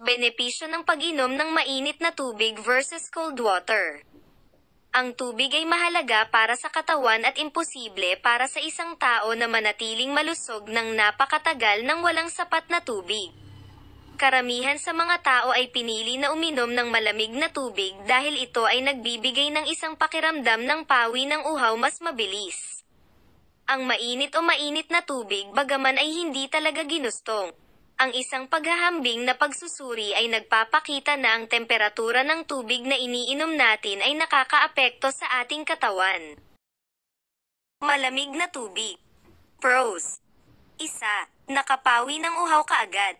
Benepisyo ng pag-inom ng mainit na tubig versus cold water. Ang tubig ay mahalaga para sa katawan at imposible para sa isang tao na manatiling malusog ng napakatagal ng walang sapat na tubig. Karamihan sa mga tao ay pinili na uminom ng malamig na tubig dahil ito ay nagbibigay ng isang pakiramdam ng pawi ng uhaw mas mabilis. Ang mainit o mainit na tubig bagaman ay hindi talaga ginustong. Ang isang paghahambing na pagsusuri ay nagpapakita na ang temperatura ng tubig na iniinom natin ay nakakaapekto sa ating katawan. Malamig na tubig. Pros. 1. Nakapawi ng uhaw kaagad.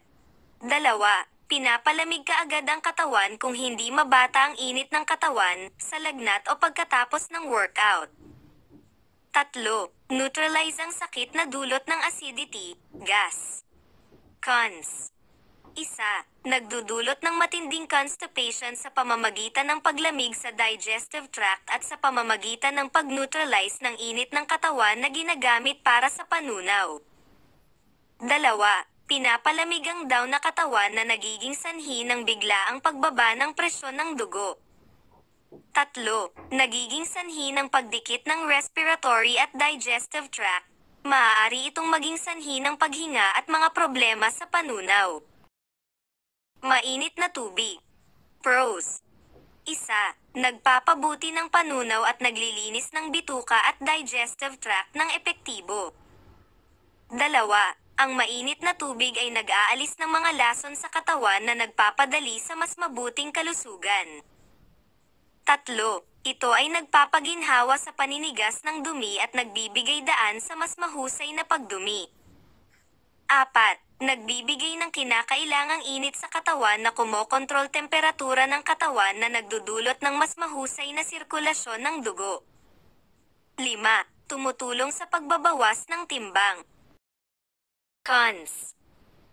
2. Pinapalamig kaagad ang katawan kung hindi mabata ang init ng katawan, sa lagnat o pagkatapos ng workout. 3. Neutralize ang sakit na dulot ng acidity, gas. Cons. 1. Nagdudulot ng matinding constipation sa pamamagitan ng paglamig sa digestive tract at sa pamamagitan ng pag-neutralize ng init ng katawan na ginagamit para sa panunaw. 2. Pinapalamig ang down na katawan na nagiging sanhi ng biglaang pagbaba ng presyon ng dugo. 3. Nagiging sanhi ng pagdikit ng respiratory at digestive tract. Maaari itong maging sanhi ng paghinga at mga problema sa panunaw. Mainit na tubig. Pros. 1. Nagpapabuti ng panunaw at naglilinis ng bituka at digestive tract ng epektibo. 2. Ang mainit na tubig ay nag-aalis ng mga lason sa katawan na nagpapadali sa mas mabuting kalusugan. 3. Ito ay nagpapaginhawa sa paninigas ng dumi at nagbibigay daan sa mas mahusay na pagdumi. 4. Nagbibigay ng kinakailangang init sa katawan na kumokontrol temperatura ng katawan na nagdudulot ng mas mahusay na sirkulasyon ng dugo. 5. Tumutulong sa pagbabawas ng timbang. Cons.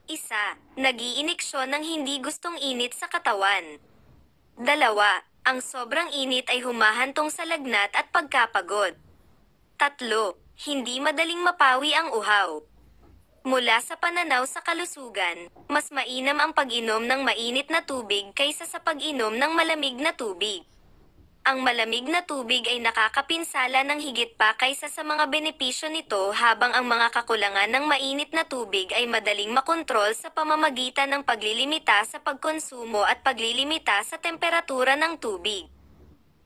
1. Nag-iiniksyon ng hindi gustong init sa katawan. 2. Ang sobrang init ay humahantong sa lagnat at pagkapagod. 3. Hindi madaling mapawi ang uhaw. Mula sa pananaw sa kalusugan, mas mainam ang pag-inom ng mainit na tubig kaysa sa pag-inom ng malamig na tubig. Ang malamig na tubig ay nakakapinsala ng higit pa kaysa sa mga benepisyo nito habang ang mga kakulangan ng mainit na tubig ay madaling makontrol sa pamamagitan ng paglilimita sa pagkonsumo at paglilimita sa temperatura ng tubig.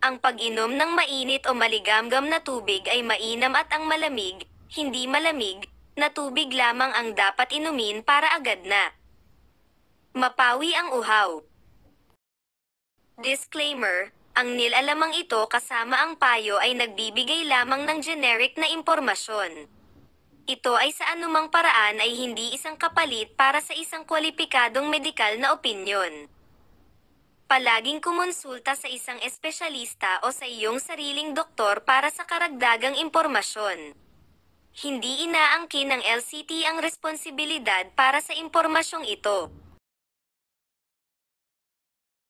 Ang pag-inom ng mainit o maligamgam na tubig ay mainam at ang malamig, hindi malamig, na tubig lamang ang dapat inumin para agad na mapawi ang uhaw. Disclaimer. Ang nilalamang ito kasama ang payo ay nagbibigay lamang ng generic na impormasyon. Ito ay sa anumang paraan ay hindi isang kapalit para sa isang kwalipikadong medikal na opinyon. Palaging kumonsulta sa isang espesyalista o sa iyong sariling doktor para sa karagdagang impormasyon. Hindi inaangkin ng LCT ang responsibilidad para sa impormasyong ito.